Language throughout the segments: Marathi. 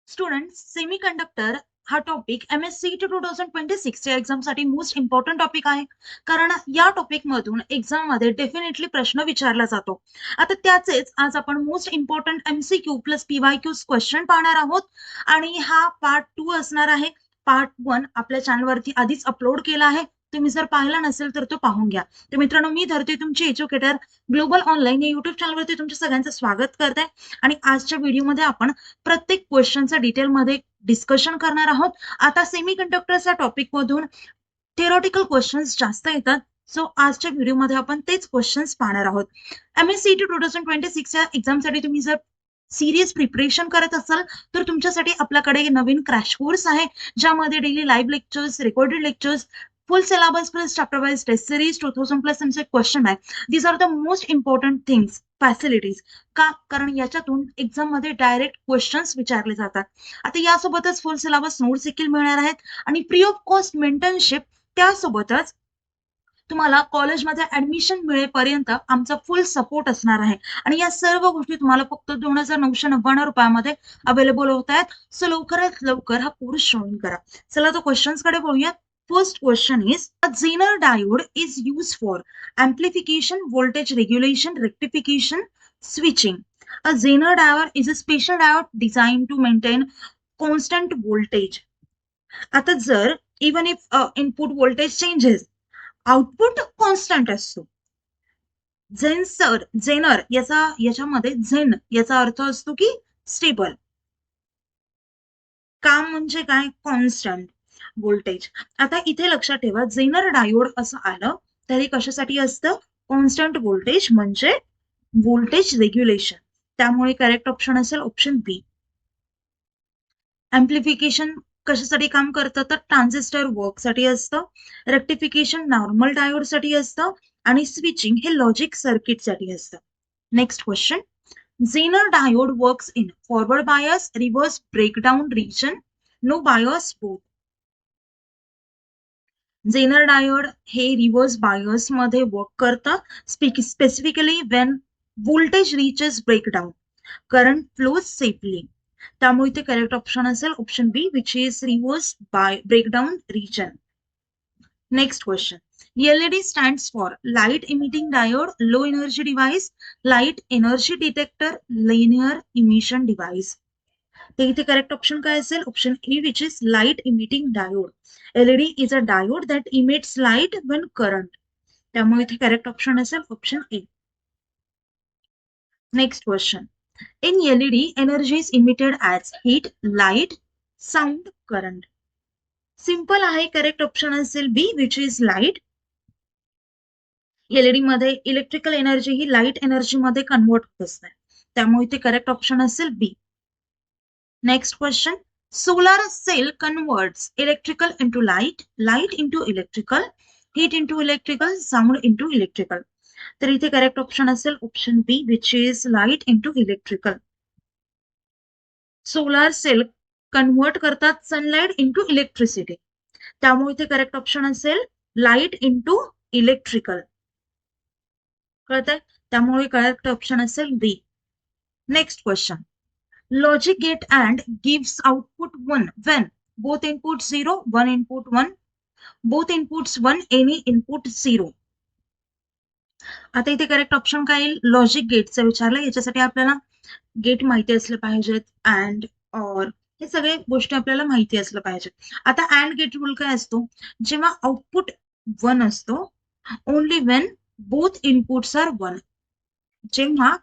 स्टुडंट्स सेमीकंडक्टर हा टॉपिक MSCT 2026 च्या एक्झामसाठी मोस्ट इम्पॉर्टंट टॉपिक आहे. कारण या टॉपिक मधून एक्झाम मध्ये डेफिनेटली प्रश्न विचारला जातो. आता त्याचेच आज आपण most important MCQ plus PYQ question पाहणार आहोत आणि हा पार्ट 2 असणार आहे. पार्ट 1 आपल्या चॅनलवरती आधीच अपलोड केला आहे. तुम्ही जर पाहिला नसेल तर तो पाहून घ्या. तर मित्रांनो, मी धरते तुमची एज्युकेटर ग्लोबल ऑनलाईन या युट्यूब चॅनलवरती तुमच्या सगळ्यांचं स्वागत करते आणि आजच्या व्हिडिओमध्ये आपण प्रत्येक क्वेश्चनचं डिटेलमध्ये डिस्कशन करणार आहोत. आता सेमीकंडक्टरच्या टॉपिक मधून थिअरॉटिकल क्वेश्चन्स जास्त येतात. सो आजच्या व्हिडिओमध्ये आपण तेच क्वेश्चन्स पाहणार आहोत. MSCT 2026 च्या एक्झामसाठी तुम्ही जर सिरियस प्रिपरेशन करत असाल तर तुमच्यासाठी आपल्याकडे नवीन क्रॅश कोर्स आहे, ज्यामध्ये daily live lectures, recorded lectures, full syllabus plus chapter wise test series, 2000 plus तुमचे क्वेश्चन आहे. These are the most important things, facilities. का? कारण याच्यातून एक्झाम मध्ये डायरेक्ट क्वेश्चन्स विचारले जातात. आता यासोबतच फुल सिलेबस नोट्स देखील मिळणार आहेत आणि फ्री ऑफ कॉस्ट मेंटरशिप. त्यासोबतच तुम्हाला कॉलेजमध्ये ऍडमिशन मिळेपर्यंत आमचा फुल सपोर्ट असणार आहे आणि या सर्व गोष्टी तुम्हाला फक्त 2,999 रुपयामध्ये अवेलेबल होत आहेत. सो लवकरात लवकर हा कोर्स जॉईन करा. चला तर क्वेश्चन्स कडे बोलूया. First question is a Zener diode is use for amplification, voltage regulation, rectification, switching. A Zener diode is a special diode designed to maintain constant voltage. आता जर even if input voltage changes, output constant असतो. झेनर याच्यामध्ये झेन याचा अर्थ असतो की स्टेबल. काम म्हणजे काय? Constant voltage. आता इथे लक्षात ठेवा, झेनर डायोड असं आलं तर हे कशासाठी असतं? कॉन्स्टंट व्होल्टेज म्हणजे व्होल्टेज रेग्युलेशन. त्यामुळे करेक्ट ऑप्शन असेल ऑप्शन बी. एम्प्लिफिकेशन कशासाठी काम करतं? तर ट्रान्झिस्टर वर्क साठी असतं. रेक्टिफिकेशन नॉर्मल डायोड साठी असतं आणि स्विचिंग हे लॉजिक सर्किट साठी असतं. Next question. Zener diode works in forward bias, reverse breakdown region, no bias both. Zener diode हे रिव्हर्स बायस मध्ये वर्क करतं, specifically when voltage reaches breakdown, current flows safely. त्यामुळे ते करेक्ट ऑप्शन असेल option B, which is reverse breakdown region. Next question. LED stands for light emitting diode, low energy device, light energy detector, linear emission device. तर इथे करेक्ट ऑप्शन काय असेल? Option A, which is light emitting diode. LED is a diode that emits light when current. त्यामुळे इथे करेक्ट ऑप्शन असेल option A. Next question. In LED, energy is emitted as heat, light, sound, current. Simple आहे, करेक्ट ऑप्शन असेल B, which is light. LED मध्ये इलेक्ट्रिकल एनर्जी ही लाईट एनर्जी मध्ये कन्वर्ट होत असते, त्यामुळे ते करेक्ट ऑप्शन असेल B. Next question. Solar cell converts electrical into light, light into electrical, heat into electrical, sound into electrical. तर इथे करेक्ट ऑप्शन असेल option B, which is light into electrical. Solar cell convert करतात सनलाईट इंटू इलेक्ट्रिसिटी, त्यामुळे इथे करेक्ट ऑप्शन असेल लाईट इंटू इलेक्ट्रिकल. कळतंय? त्यामुळे करेक्ट ऑप्शन असेल B. Next question. Logic gate and gives output 1 when both inputs 0, one input 1, both inputs 1, any input 0. आता इथे करेक्ट ऑप्शन काय येईल? लॉजिक गेटचं विचारलं. याच्यासाठी आपल्याला गेट माहिती असलं पाहिजेत, अँड ऑर हे सगळे गोष्टी आपल्याला माहिती असलं पाहिजे. आता अँड गेट रूल काय असतो? जेव्हा आउटपुट 1 असतो, only when both inputs are 1. जेव्हा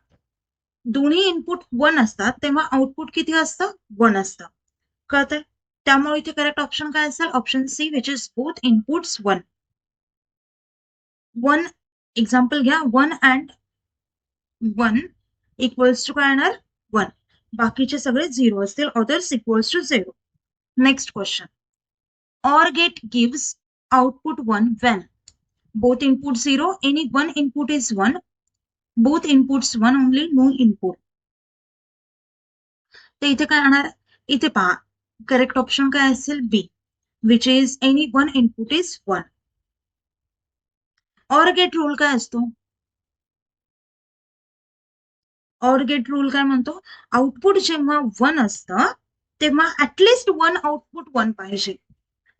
दोन्ही इनपुट 1 असतात तेव्हा आउटपुट किती असतं? 1 असतं. कळतंय? त्यामुळे इथे करेक्ट ऑप्शन काय असेल? Option C, which is both inputs 1. 1 example घ्या, 1 अँड 1 इक्वल्स टू काय येणार? 1. बाकीचे सगळे 0 असतील, others equals to 0. Next question. OR gate gives output 1 when both inputs 0, any one input is 1, both inputs 1 only, no input. तर इथे काय येणार? इथे पहा, करेक्ट ऑप्शन काय असेल? B, which is any one input is 1. OR gate rule काय असतो? OR गेट रूल काय म्हणतो? आउटपुट जेव्हा 1 असतं तेव्हा ऍटलिस्ट वन आउटपुट 1 पाहिजे.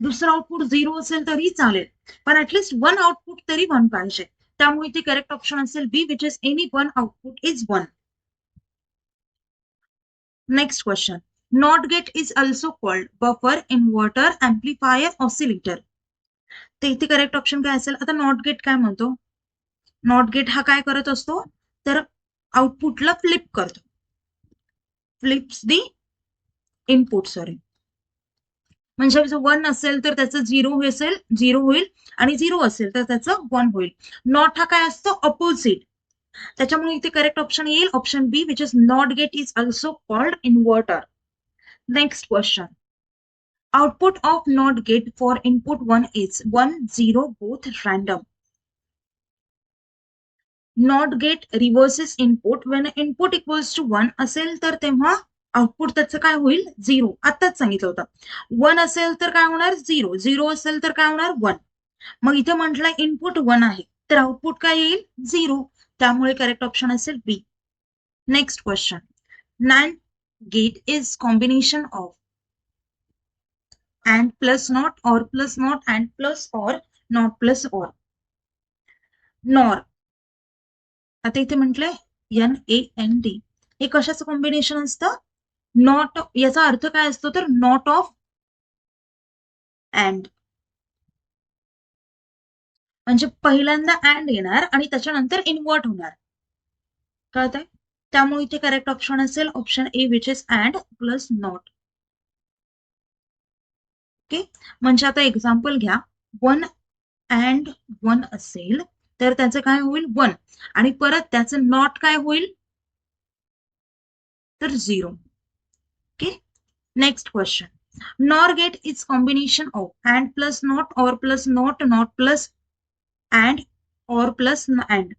दुसरं आउटपुट 0 असेल तरी चालेल, पण ऍटलिस्ट वन आउटपुट तरी 1 पाहिजे. त्यामुळे इथे करेक्ट ऑप्शन असेल B, which is any one output is 1. Next question. Not gate is also called buffer, inverter, amplifier, oscillator. ते इथे करेक्ट ऑप्शन काय असेल? आता नॉट गेट काय म्हणतो? नॉट गेट हा काय करत असतो? तर आउटपुटला फ्लिप करतो. फ्लिप्स दी इनपुट, सॉरी. म्हणजे 1 असेल तर त्याचं 0 होईल आणि 0 असेल तर त्याचं 1 होईल. नॉट हा काय असतो? अपोजिट. त्याच्यामुळे इथे करेक्ट ऑप्शन येईल option B, which is not gate is also called inverter. Next question. Output of NOT gate for input 1 is 1, 0, both random. NOT gate reverses input when input equals to 1 असेल तर तेव्हा आउटपुट त्याचं काय होईल? 0. आताच सांगितलं होतं. 1 असेल तर काय होणार? 0. 0 असेल तर काय होणार? 1. मग इथे म्हटलं इनपुट 1 आहे तर आउटपुट काय येईल? 0. त्यामुळे करेक्ट ऑप्शन असेल B. Next question. NAND gate is combination of and plus not, or plus not and plus, or not plus or. Nor. आता इथे म्हटलंय NAND, हे कशाचं कॉम्बिनेशन असतं? नॉट. याचा अर्थ काय असतो? तर नॉट ऑफ अँड. म्हणजे पहिल्यांदा अँड येणार आणि त्याच्यानंतर इन्व्हर्ट होणार. कळतंय? त्यामुळे इथे करेक्ट ऑप्शन असेल option A, which is and plus not. Okay. म्हणजे आता एक्झाम्पल घ्या. 1 अँड 1 असेल तर त्याचं काय होईल? 1. आणि परत त्याचं नॉट काय होईल? तर 0. Okay. Next question. NOR gate is combination of AND plus not, OR plus not, not plus AND, OR plus AND.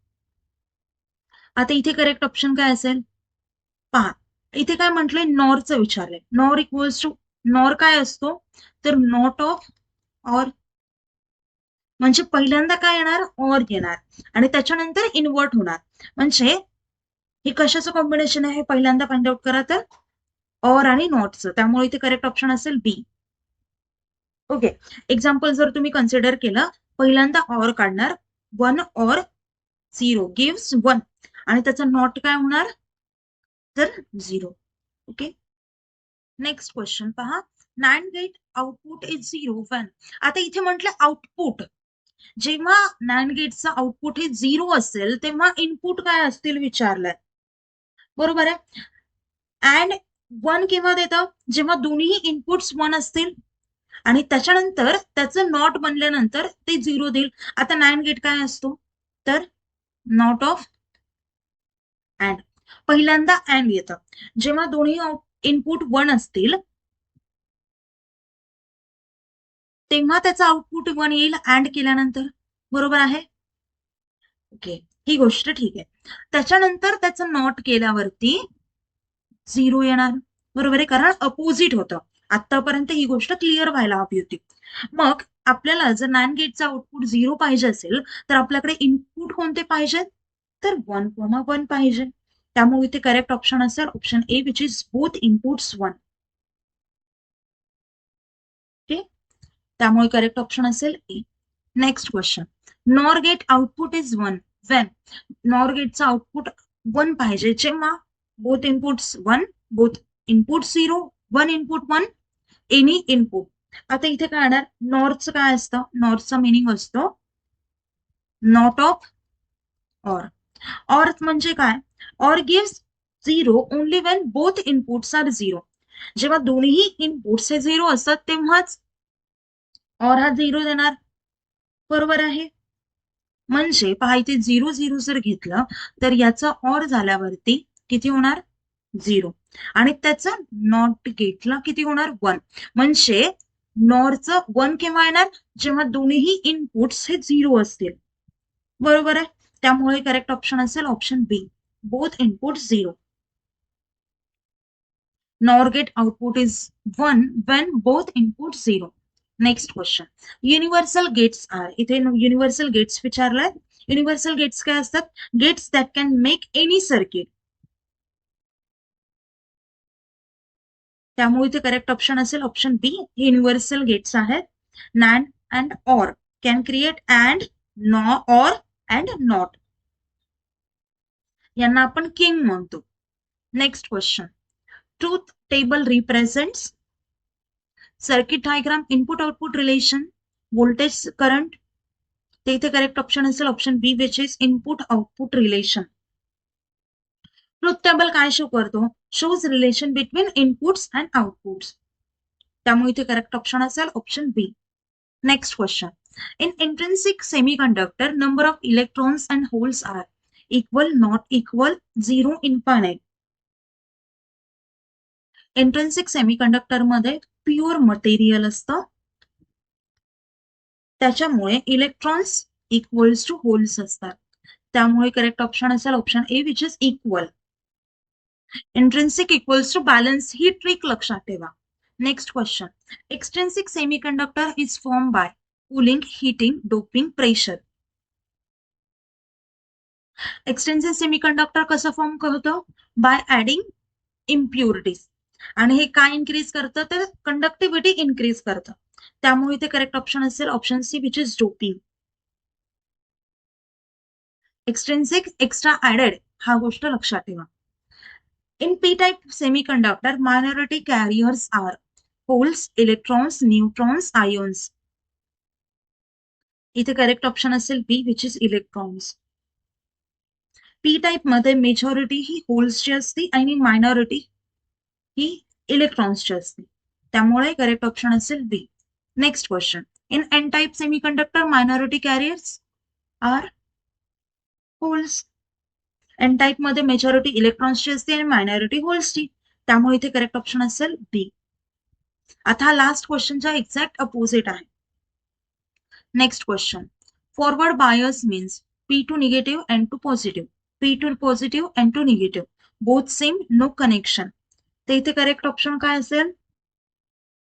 आता इथे करेक्ट ऑप्शन काय असेल? पहा, इथे काय म्हटलंय? नॉरचं विचारलंय. नॉर इक्वल्स टू, नॉर काय असतो? तर नॉट ऑफ ऑर. म्हणजे पहिल्यांदा काय येणार? ऑर येणार आणि त्याच्यानंतर इन्व्हर्ट होणार. म्हणजे हे कशाचं कॉम्बिनेशन आहे? पहिल्यांदा फाइंड आउट करा तर ऑर आणि नॉटचं. त्यामुळे इथे करेक्ट ऑप्शन असेल बी. ओके. एक्झाम्पल जर तुम्ही कन्सिडर केलं, पहिल्यांदा ऑर काढणार, 1 ऑर 0 गिव्स 1 आणि त्याचा नॉट काय होणार? तर 0. ओके. नेक्स्ट क्वेश्चन पहा. NAND gate output is 0 when. आता इथे म्हटलं आउटपुट. जेव्हा NAND गेटचं आउटपुट हे 0 असेल तेव्हा इनपुट काय असतील विचारलंय. बरोबर आहे. अँड 1 केव्हा देतं? जेव्हा दोन्ही इनपुट्स 1 असतील आणि त्याच्यानंतर त्याचं नॉट बनल्यानंतर ते 0 देईल. आता NAND गेट काय असतो? तर नॉट ऑफ अँड. पहिल्यांदा अँड येतं जेव्हा दोन्ही इनपुट 1 असतील तेव्हा त्याचं आउटपुट 1 येईल अँड केल्यानंतर. बरोबर आहे? ओके. ही गोष्ट ठीक आहे. त्याच्यानंतर त्याचं नॉट केल्यावरती 0 येणार. बरोबर आहे, कारण अपोजिट होतं. आतापर्यंत ही गोष्ट क्लिअर व्हायला हवी होती. मग आपल्याला जर NAND गेटचा आउटपुट 0 पाहिजे असेल तर आपल्याकडे इनपुट कोणते पाहिजेत? तर 1,1 पाहिजे. त्यामुळे इथे करेक्ट ऑप्शन असेल option A, which is both inputs 1. Okay. त्यामुळे करेक्ट ऑप्शन असेल A. Next question. NOR gate output is 1 when. NOR गेटचा आउटपुट 1 पाहिजे जेव्हा both inputs 1, both input 0, 1 input 1, any input. आता इथे काय येणार? नॉरचं काय असतं? नॉरचा मिनिंग असतो नॉट ऑफ ऑर. ऑर म्हणजे काय? Or gives 0 only when both inputs are 0. जेव्हा दोन्ही इनपुट्स हे 0 असतात तेव्हाच ऑर हा 0 देणार. बरोबर आहे. म्हणजे पहा इथे 0 0 जर घेतलं तर याचा ऑर झाल्यावरती किती होणार? 0. आणि त्याचा नॉट गेटला किती होणार? 1. म्हणजे नॉरचं 1 केव्हा येणार? जेव्हा दोन्ही इनपुट्स हे 0 असतील. बरोबर आहे. त्यामुळे करेक्ट ऑप्शन असेल option B, both input 0. NOR gate output is 1 when both inputs 0. Next question. Universal gates are. इथे युनिव्हर्सल गेट्स विचारलाय. युनिव्हर्सल गेट्स काय असतात? Gates that can make any circuit. त्यामुळे इथे करेक्ट ऑप्शन असेल ऑप्शन बी. युनिव्हर्सल गेट्स आहेत. NAND and or can create and or and not, यांना आपण किंग म्हणतो. नेक्स्ट क्वेश्चन. Truth table represents circuit diagram, input output relation, voltage current. ते इथे करेक्ट ऑप्शन असेल option B which is input output relation. Truth table काय शो करतो? Shows relation between inputs and outputs. त्यामुळे इथे करेक्ट ऑप्शन असेल option B. Next question. In intrinsic semiconductor number of electrons and holes are equal, not equal, zero, infinite. Intrinsic semiconductor मध्ये प्युअर मटेरियल असतं, त्याच्यामुळे इलेक्ट्रॉन्स इक्वल्स टू होल्स असतात. त्यामुळे करेक्ट ऑप्शन असेल option A which is equal. Intrinsic equals to balance ही ट्रिक लक्षात ठेवा. Next question. Extrinsic semiconductor is form by cooling, heating, doping, pressure. Extensive semiconductor कसं फॉर्म करतो? By adding impurities. आणि हे काय इन्क्रीज करतं? तर कंडक्टिव्हिटी इन्क्रीज करतं. त्यामुळे इथे करेक्ट ऑप्शन असेल option C which is doping. Extrinsic, extra added, हा गोष्ट लक्षात ठेवा. In P type semiconductor minority carriers are holes, electrons, neutrons, ions. इथे करेक्ट ऑप्शन असेल B which is electrons. P type मध्ये मेजॉरिटी ही होल्सची असते आणि मायनॉरिटी ही इलेक्ट्रॉन्सची असते. त्यामुळे करेक्ट ऑप्शन असेल B. Next question. In N type semiconductor minority carriers are holes. N type मध्ये मेजॉरिटी इलेक्ट्रॉन्सची असते आणि मायनॉरिटी होल्सची. त्यामुळे इथे करेक्ट ऑप्शन असेल बी. आता हा लास्ट क्वेश्चनच्या एक्झॅक्ट अपोजिट आहे. Next question. Forward bias means P2 negative, N2 positive, P2 positive, N2 negative, both same, no connection. तर इथे करेक्ट ऑप्शन काय असेल?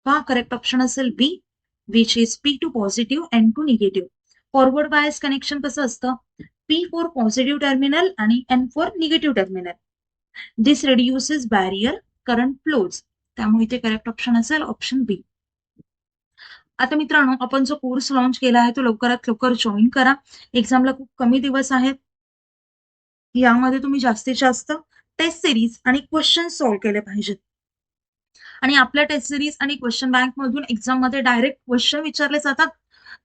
हा करेक्ट ऑप्शन असेल B which is P2 positive, N2 negative. Forward bias connection कसं असतं? P फॉर पॉझिटिव्ह टर्मिनल आणि N for negative terminal. This reduces barrier current flows. त्यामुळे इथे करेक्ट ऑप्शन असेल ऑप्शन बी. आता मित्रांनो, आपण जो कोर्स लॉन्च केला आहे तो लवकरात लवकर जॉईन करा. एक्झामला खूप कमी दिवस आहेत. यामध्ये तुम्ही जास्तीत जास्त टेस्ट सिरीज आणि क्वेश्चन सॉल्व्ह केले पाहिजेत. आणि आपल्या टेस्ट सिरीज आणि क्वेश्चन बँक मधून एक्झाम मध्ये डायरेक्ट क्वेश्चन विचारले जातात.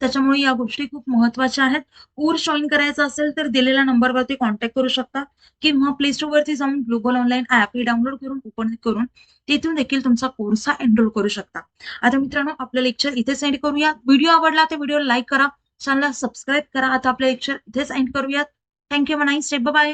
त्याच्यामुळे या गोष्टी खूप महत्वाच्या आहेत. कोर्स जॉईन करायचा असेल तर दिलेल्या नंबरवरती कॉन्टॅक्ट करू शकता किंवा प्ले स्टोर वरती जाऊन ग्लोबल ऑनलाईन ऍप ही डाउनलोड करून ओपन करून तिथून देखील तुमचा कोर्स हा एनरोल करू शकता. आता मित्रांनो, आपलं लेक्चर इथेच एंड करूया. व्हिडिओ आवडला तर व्हिडिओ लाईक करा, चॅनलला सबस्क्राईब करा. आता आपलं लेक्चर इथेच एंड करूयात. थँक्यू. Nice day. बाय.